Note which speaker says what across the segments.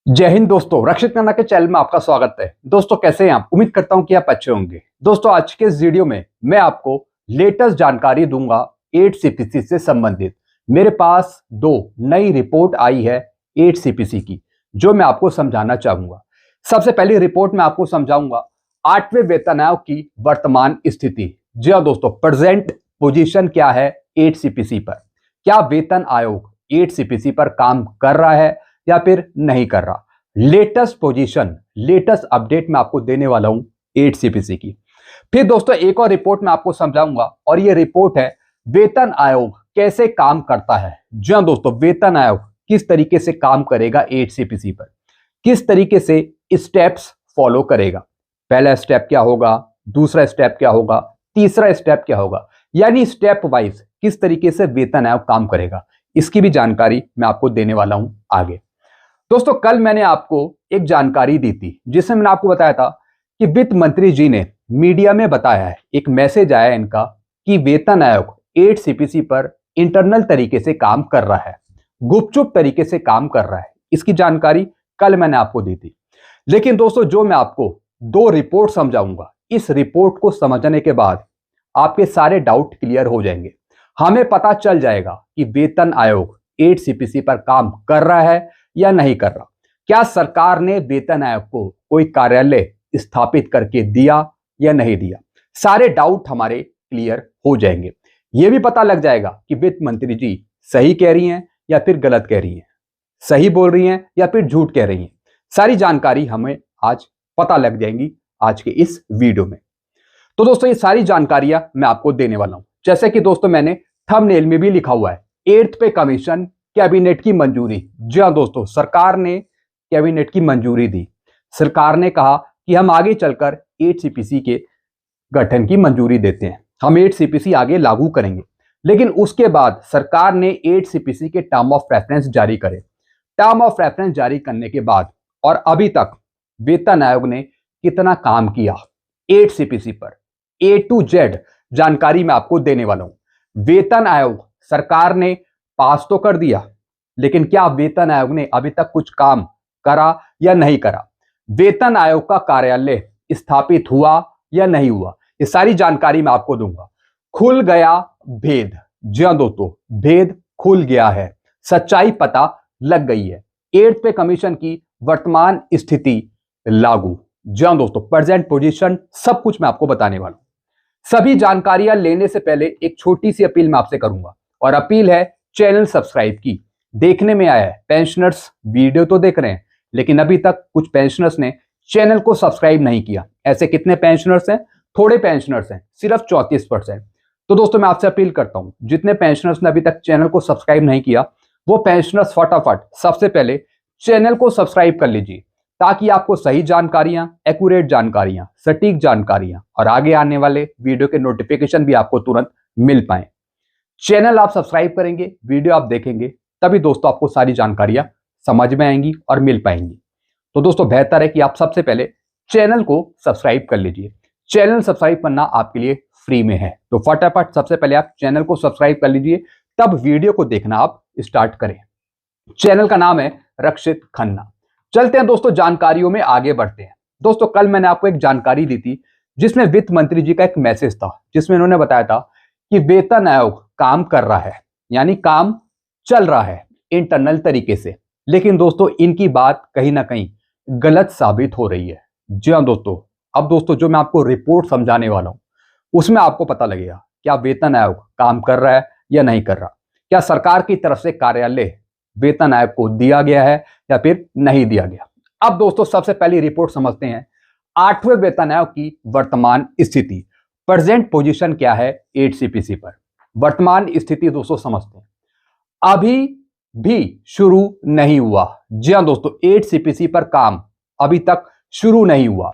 Speaker 1: जय हिंद दोस्तों, रक्षित खन्ना के चैनल में आपका स्वागत है। दोस्तों कैसे हैं आप? उम्मीद करता हूं कि आप अच्छे होंगे। दोस्तों आज के इस वीडियो में मैं आपको लेटेस्ट जानकारी दूंगा 8 सीपीसी से संबंधित। मेरे पास दो नई रिपोर्ट आई है 8 सीपीसी की, जो मैं आपको समझाना चाहूंगा। सबसे पहली रिपोर्ट मैं आपको समझाऊंगा 8वें वेतन आयोग की वर्तमान स्थिति। जी हाँ दोस्तों, प्रेजेंट पोजीशन क्या है 8 सीपीसी पर। क्या वेतन आयोग 8 सीपीसी पर काम कर रहा है या फिर नहीं कर रहा? लेटेस्ट पोजीशन, लेटेस्ट अपडेट मैं आपको देने वाला हूं 8 सीपीसी की। फिर दोस्तों एक और रिपोर्ट मैं आपको समझाऊंगा, और ये रिपोर्ट है वेतन आयोग कैसे काम करता है। जी हाँ दोस्तों, वेतन आयोग किस तरीके से काम करेगा 8 सीपीसी पर, किस तरीके से स्टेप्स फॉलो करेगा। पहला स्टेप क्या होगा, दूसरा स्टेप क्या होगा, तीसरा स्टेप क्या होगा, यानी स्टेप वाइज किस तरीके से वेतन आयोग काम करेगा, इसकी भी जानकारी मैं आपको देने वाला हूं आगे। दोस्तों कल मैंने आपको एक जानकारी दी थी, जिसमें मैंने आपको बताया था कि वित्त मंत्री जी ने मीडिया में बताया है, एक मैसेज आया इनका कि वेतन आयोग 8 सीपीसी पर इंटरनल तरीके से काम कर रहा है, गुपचुप तरीके से काम कर रहा है। इसकी जानकारी कल मैंने आपको दी थी। लेकिन दोस्तों जो मैं आपको दो रिपोर्ट समझाऊंगा, इस रिपोर्ट को समझने के बाद आपके सारे डाउट क्लियर हो जाएंगे। हमें पता चल जाएगा कि वेतन आयोग 8 सीपीसी पर काम कर रहा है या नहीं कर रहा। क्या सरकार ने वेतन आयोग को कोई कार्यालय स्थापित करके दिया या नहीं दिया। सारे डाउट हमारे क्लियर हो जाएंगे। यह भी पता लग जाएगा कि वित्त मंत्री जी सही कह रही हैं या फिर गलत कह रही हैं, सही बोल रही हैं या फिर झूठ कह रही हैं। सारी जानकारी हमें आज पता लग जाएंगी आज के इस वीडियो में। तो दोस्तों ये सारी जानकारियां मैं आपको देने वाला हूं। जैसे कि दोस्तों मैंने थंबनेल में भी लिखा हुआ है, 8th पे कमीशन कैबिनेट की मंजूरी। जी हाँ दोस्तों, सरकार ने कैबिनेट की मंजूरी दी। सरकार ने कहा कि हम आगे चलकर 8 सीपीसी के गठन की मंजूरी देते हैं, हम 8 सीपीसी आगे लागू करेंगे। लेकिन उसके बाद सरकार ने 8 सीपीसी के टर्म ऑफ रेफरेंस जारी करे। टर्म ऑफ रेफरेंस जारी करने के बाद और अभी तक वेतन आयोग ने कितना काम किया 8 सीपीसी पर, A to Z जानकारी मैं आपको देने वाला हूं। वेतन आयोग सरकार ने पास तो कर दिया, लेकिन क्या वेतन आयोग ने अभी तक कुछ काम करा या नहीं करा? वेतन आयोग का कार्यालय स्थापित हुआ या नहीं हुआ? ये सारी जानकारी मैं आपको दूंगा। खुल गया भेद। जी हां दोस्तों, भेद खुल गया है, सच्चाई पता लग गई है। 8th पे कमीशन की वर्तमान स्थिति लागू। जी हां दोस्तों, प्रेजेंट पोजीशन सब कुछ मैं आपको बताने वाला हूं। सभी जानकारियां लेने से पहले एक छोटी सी अपील मैं आपसे करूंगा, और अपील है चैनल सब्सक्राइब की। देखने में आया है पेंशनर्स वीडियो तो देख रहे हैं, लेकिन अभी तक कुछ पेंशनर्स ने चैनल को सब्सक्राइब नहीं किया। ऐसे कितने पेंशनर्स हैं? थोड़े पेंशनर्स हैं, सिर्फ 34%। तो दोस्तों मैं आपसे अपील करता हूं, जितने पेंशनर्स ने अभी तक चैनल को सब्सक्राइब नहीं किया, वो पेंशनर्स फटाफट सबसे पहले चैनल को सब्सक्राइब कर लीजिए, ताकि आपको सही जानकारियां, एक्यूरेट जानकारियां, सटीक जानकारियां और आगे आने वाले वीडियो के नोटिफिकेशन भी आपको तुरंत मिल पाए। चैनल आप सब्सक्राइब करेंगे, वीडियो आप देखेंगे, तभी दोस्तों आपको सारी जानकारियां समझ में आएंगी और मिल पाएंगी। तो दोस्तों बेहतर है कि आप सबसे पहले चैनल को सब्सक्राइब कर लीजिए। चैनल सब्सक्राइब करना आपके लिए फ्री में है, तो फटाफट सबसे पहले आप चैनल को सब्सक्राइब कर लीजिए, तब वीडियो को देखना आप स्टार्ट करें। चैनल का नाम है रक्षित खन्ना। चलते हैं दोस्तों, जानकारियों में आगे बढ़ते हैं। दोस्तों कल मैंने आपको एक जानकारी दी थी, जिसमें वित्त मंत्री जी का एक मैसेज था, जिसमें उन्होंने बताया था कि वेतन आयोग काम कर रहा है, यानी काम चल रहा है इंटरनल तरीके से। लेकिन दोस्तों इनकी बात कहीं ना कहीं गलत साबित हो रही है। जी हाँ दोस्तों, अब दोस्तों जो मैं आपको रिपोर्ट समझाने वाला हूं, उसमें आपको पता लगेगा क्या वेतन आयोग काम कर रहा है या नहीं कर रहा। क्या सरकार की तरफ से कार्यालय वेतन आयोग को दिया गया है या फिर नहीं दिया गया। अब दोस्तों सबसे पहली रिपोर्ट समझते हैं 8वें वेतन आयोग की वर्तमान स्थिति। प्रेजेंट पोजीशन क्या है 8 सीपीसी पर, वर्तमान स्थिति दोस्तों समझते हैं। अभी भी शुरू नहीं हुआ। जी हां दोस्तों, 8 सीपीसी पर काम अभी तक शुरू नहीं हुआ।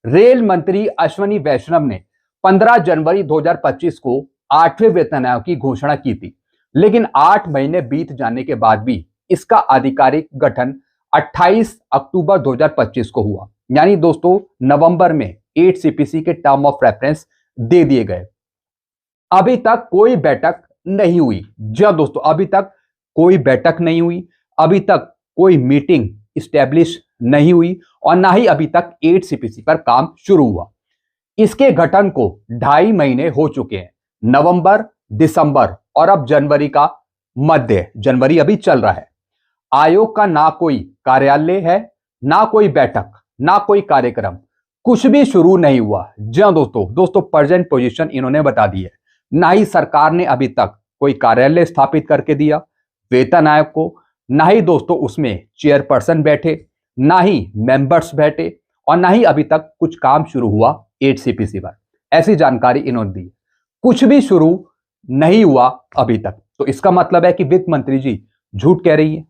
Speaker 1: रेल मंत्री अश्विनी वैष्णव ने 15 जनवरी 2025 को 8वें वेतन आयोग की घोषणा की थी, लेकिन 8 महीने बीत जाने के बाद भी इसका आधिकारिक गठन 28 अक्टूबर 2025 को हुआ। यानी दोस्तों नवंबर में 8 सीपीसी के टर्म ऑफ रेफरेंस दे दिए गए। अभी तक कोई बैठक नहीं हुई। जी दोस्तों, अभी तक कोई बैठक नहीं हुई, अभी तक कोई मीटिंग इस्टेब्लिश नहीं हुई और ना ही अभी तक 8 सीपीसी पर काम शुरू हुआ। इसके गठन को 2.5 महीने हो चुके हैं। नवंबर, दिसंबर और अब जनवरी का मध्य, जनवरी अभी चल रहा है। आयोग का ना कोई कार्यालय है, ना कोई बैठक, ना कोई कार्यक्रम, कुछ भी शुरू नहीं हुआ। जी हाँ दोस्तों प्रेजेंट पोजीशन इन्होंने बता दी है। ना ही सरकार ने अभी तक कोई कार्यालय स्थापित करके दिया वेतन आयोग को, ना ही दोस्तों उसमें चेयरपर्सन बैठे, ना ही मेंबर्स बैठे और ना ही अभी तक कुछ काम शुरू हुआ 8 सीपीसी पर। ऐसी जानकारी इन्होंने दी। कुछ भी शुरू नहीं हुआ अभी तक, तो इसका मतलब है कि वित्त मंत्री जी झूठ कह रही है,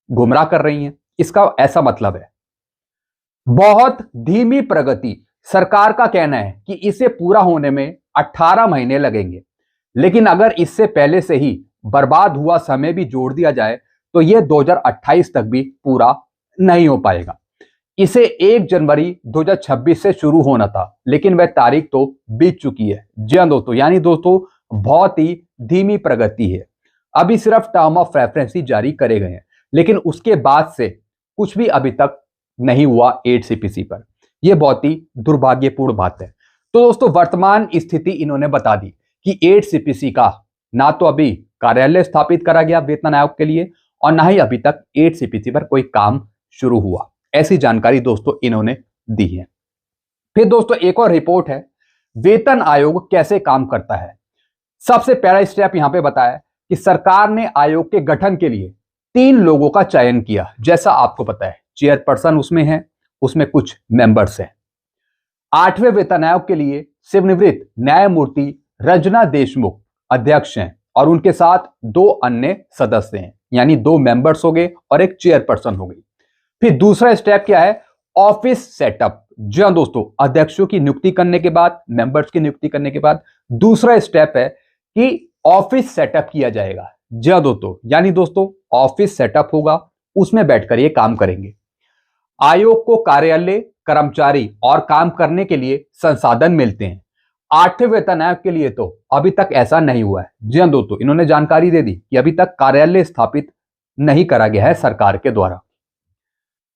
Speaker 1: गुमराह कर रही हैं। इसका ऐसा मतलब है। बहुत धीमी प्रगति, सरकार का कहना है कि इसे पूरा होने में 18 महीने लगेंगे, लेकिन अगर इससे पहले से ही बर्बाद हुआ समय भी जोड़ दिया जाए तो यह 2028 तक भी पूरा नहीं हो पाएगा। इसे 1 जनवरी 2026 से शुरू होना था, लेकिन वह तारीख तो बीत चुकी है। जी हाँ दोस्तों, यानी दोस्तों बहुत ही धीमी प्रगति है। अभी सिर्फ टर्म ऑफ रेफरेंस ही जारी करे गए हैं, लेकिन उसके बाद से कुछ भी अभी तक नहीं हुआ 8 सीपीसी पर। यह बहुत ही दुर्भाग्यपूर्ण बात है। तो दोस्तों वर्तमान स्थिति इन्होंने बता दी कि 8 सीपीसी का ना तो अभी कार्यालय स्थापित करा गया वेतन आयोग के लिए और ना ही अभी तक 8 सीपीसी पर कोई काम शुरू हुआ। ऐसी जानकारी दोस्तों इन्होंने दी है। फिर दोस्तों एक और रिपोर्ट है, वेतन आयोग कैसे काम करता है। सबसे पहला स्टेप यहां पे बताया कि सरकार ने आयोग के गठन के लिए 3 लोगों का चयन किया। जैसा आपको पता है चेयरपर्सन उसमें है, उसमें कुछ मेंबर्स हैं। 8वें वेतन आयोग के लिए सेवानिवृत्त न्यायमूर्ति रंजना देशमुख अध्यक्ष हैं और उनके साथ 2 अन्य सदस्य हैं, यानी 2 मेंबर्स हो गए और एक चेयरपर्सन हो गई। फिर दूसरा स्टेप क्या है, ऑफिस सेटअप। जी हाँ दोस्तों, अध्यक्षों की नियुक्ति करने के बाद, मेंबर्स की नियुक्ति करने के बाद दूसरा स्टेप है कि ऑफिस सेटअप किया जाएगा। जी हाँ दोस्तों, यानी दोस्तों ऑफिस सेटअप होगा, उसमें बैठकर ये काम करेंगे। आयोग को कार्यालय, कर्मचारी और काम करने के लिए संसाधन मिलते हैं। 8वें वेतन आयोग के लिए तो अभी तक ऐसा नहीं हुआ है। जी हाँ दोस्तों, इन्होंने जानकारी दे दी कि अभी तक कार्यालय स्थापित नहीं करा गया है सरकार के द्वारा।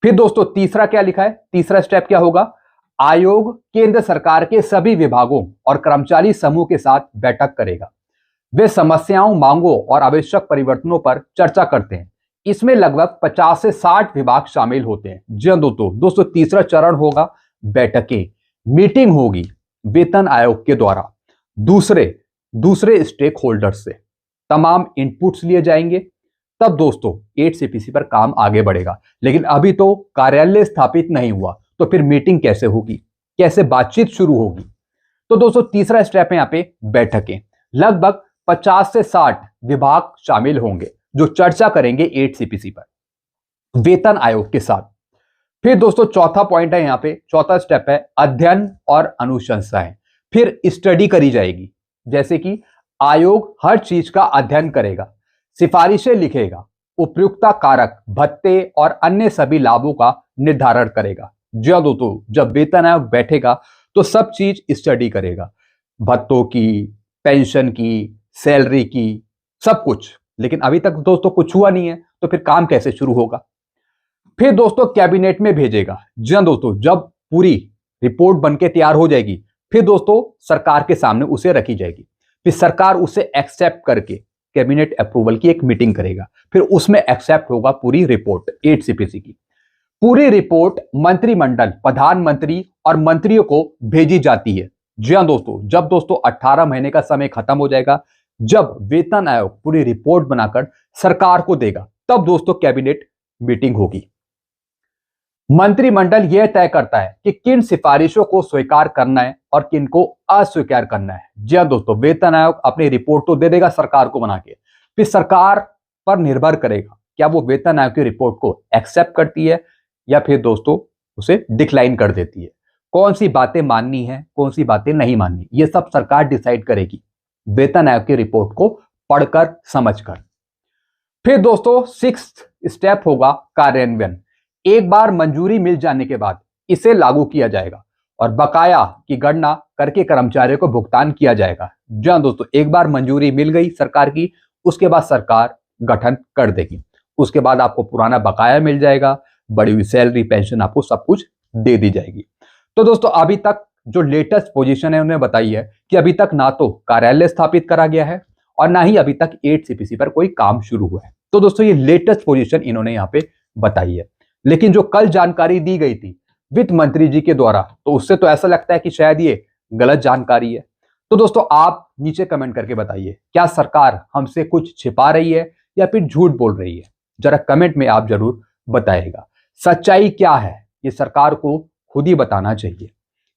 Speaker 1: फिर दोस्तों तीसरा क्या लिखा है, तीसरा स्टेप क्या होगा, आयोग केंद्र सरकार के सभी विभागों और कर्मचारी समूह के साथ बैठक करेगा। वे समस्याओं, मांगों और आवश्यक परिवर्तनों पर चर्चा करते हैं। इसमें लगभग 50 से 60 विभाग शामिल होते हैं। जी हाँ दोस्तों तीसरा चरण होगा बैठकें, मीटिंग होगी वेतन आयोग के द्वारा दूसरे स्टेक होल्डर्स से, तमाम इनपुट्स लिए जाएंगे, तब दोस्तों 8 सीपीसी पर काम आगे बढ़ेगा। लेकिन अभी तो कार्यालय स्थापित नहीं हुआ, तो फिर मीटिंग कैसे होगी, कैसे बातचीत शुरू होगी। तो दोस्तों तीसरा स्टेप है यहाँ पे बैठकें। लगभग 50 से 60 विभाग शामिल होंगे जो चर्चा करेंगे 8 सीपीसी पर वेतन आयोग के साथ। फिर दोस्तों चौथा पॉइंट है यहाँ पे, चौथा स्टेप है अध्ययन और अनुशंसाएं। फिर स्टडी करी जाएगी, जैसे कि आयोग हर चीज का अध्ययन करेगा, सिफारिशें लिखेगा, उपयुक्तता कारक, भत्ते और अन्य सभी लाभों का निर्धारण करेगा। जी हाँ दोस्तों, जब वेतन आयोग बैठेगा तो सब चीज स्टडी करेगा, भत्तों की, पेंशन की, सैलरी की, सब कुछ। लेकिन अभी तक दोस्तों कुछ हुआ नहीं है, तो फिर काम कैसे शुरू होगा। फिर दोस्तों कैबिनेट में भेजेगा। जी हाँ दोस्तों, जब पूरी रिपोर्ट बनके तैयार हो जाएगी फिर दोस्तों सरकार के सामने उसे रखी जाएगी। फिर सरकार उसे एक्सेप्ट करके कैबिनेट अप्रूवल की एक मीटिंग करेगा, फिर उसमें एक्सेप्ट होगा पूरी रिपोर्ट 8 सीपीसी की। पूरी रिपोर्ट मंत्रिमंडल, प्रधानमंत्री और मंत्रियों को भेजी जाती है। जी हाँ दोस्तों, जब दोस्तों 18 महीने का समय खत्म हो जाएगा, जब वेतन आयोग पूरी रिपोर्ट बनाकर सरकार को देगा, तब दोस्तों कैबिनेट मीटिंग होगी। मंत्रिमंडल यह तय करता है कि किन सिफारिशों को स्वीकार करना है और किन को अस्वीकार करना है। जी हाँ दोस्तों, वेतन आयोग अपनी रिपोर्ट तो दे देगा सरकार को बना के, फिर सरकार पर निर्भर करेगा क्या वो वेतन आयोग की रिपोर्ट को एक्सेप्ट करती है या फिर दोस्तों उसे डिक्लाइन कर देती है। कौन सी बातें माननी है, कौन सी बातें नहीं माननी, ये सब सरकार डिसाइड करेगी वेतन आयोग की रिपोर्ट को पढ़कर समझकर। फिर दोस्तों 6th स्टेप होगा कार्यान्वयन। एक बार मंजूरी मिल जाने के बाद इसे लागू किया जाएगा और बकाया की गणना करके कर्मचारियों को भुगतान किया जाएगा। जी हाँ दोस्तों, एक बार मंजूरी मिल गई सरकार की, उसके बाद सरकार गठन कर देगी, उसके बाद आपको पुराना बकाया मिल जाएगा, बढ़ी हुई सैलरी, पेंशन, आपको सब कुछ दे दी जाएगी। तो दोस्तों अभी तक जो लेटेस्ट पोजीशन है उन्होंने बताई है कि अभी तक ना तो कार्यालय स्थापित करा गया है और ना ही अभी तक 8 सीपीसी पर कोई काम शुरू हुआ है। तो दोस्तों ये लेटेस्ट पोजीशन इन्होंने यहाँ पे बताई है। लेकिन जो कल जानकारी दी गई थी वित्त मंत्री जी के द्वारा, तो उससे तो ऐसा लगता है कि शायद ये गलत जानकारी है। तो दोस्तों आप नीचे कमेंट करके बताइए, क्या सरकार हमसे कुछ छिपा रही है या फिर झूठ बोल रही है? जरा कमेंट में आप जरूर बताइएगा। सच्चाई क्या है ये सरकार को खुद ही बताना चाहिए।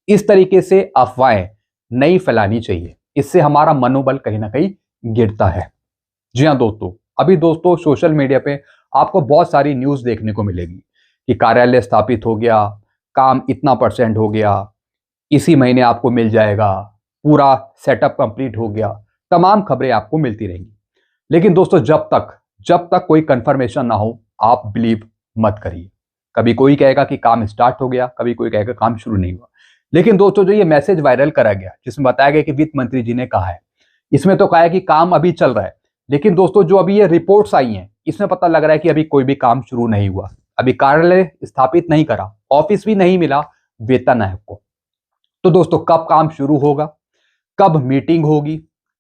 Speaker 1: इस तरीके से अफवाहें नहीं फैलानी चाहिए, इससे हमारा मनोबल कहीं ना कहीं गिरता है। जी हाँ दोस्तों, अभी दोस्तों सोशल मीडिया पे आपको बहुत सारी न्यूज़ देखने को मिलेगी कि कार्यालय स्थापित हो गया, काम इतना % हो गया, इसी महीने आपको मिल जाएगा, पूरा सेटअप कंप्लीट हो गया, तमाम खबरें आपको मिलती रहेंगी। लेकिन दोस्तों जब तक कोई कंफर्मेशन ना हो आप बिलीव मत करिए। कभी कोई कहेगा कि काम स्टार्ट हो गया, कभी कोई कहेगा काम शुरू नहीं हुआ। लेकिन दोस्तों जो ये मैसेज वायरल करा गया जिसमें बताया गया कि वित्त मंत्री जी ने कहा है, इसमें तो कहा है कि काम अभी चल रहा है। लेकिन दोस्तों जो अभी ये रिपोर्ट्स आई हैं इसमें पता लग रहा है कि अभी कोई भी काम शुरू नहीं हुआ, अभी कार्यालय स्थापित नहीं करा, ऑफिस भी नहीं मिला, वेतन है आपको। तो दोस्तों कब काम शुरू होगा, कब मीटिंग होगी,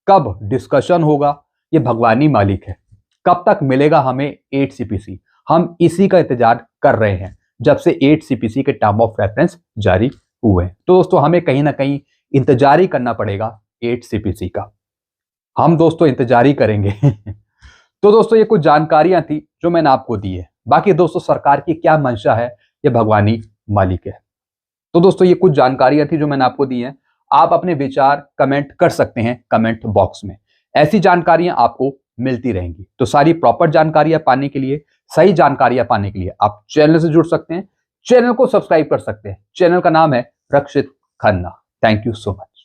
Speaker 1: कब डिस्कशन होगा, ये भगवान ही मालिक है। कब तक मिलेगा हमें 8 सीपीसी, हम इसी का इंतजार कर रहे हैं जब से 8 सीपीसी के टर्म ऑफ रेफरेंस जारी हुए। तो दोस्तों हमें कहीं ना कहीं इंतजार ही करना पड़ेगा 8 सीपीसी का। हम दोस्तों इंतजार ही करेंगे। तो दोस्तों ये कुछ जानकारियां थी जो मैंने आपको दी है। बाकी दोस्तों सरकार की क्या मंशा है ये भगवान ही मालिक है। तो दोस्तों ये कुछ जानकारियां थी जो मैंने आपको दी हैं। आप अपने विचार कमेंट कर सकते हैं कमेंट बॉक्स में। ऐसी जानकारियां आपको मिलती रहेंगी। तो सारी प्रॉपर जानकारियां पाने के लिए, सही जानकारियां पाने के लिए आप चैनल से जुड़ सकते हैं, चैनल को सब्सक्राइब कर सकते हैं। चैनल का नाम है Rakshit Khanna. Thank you so much.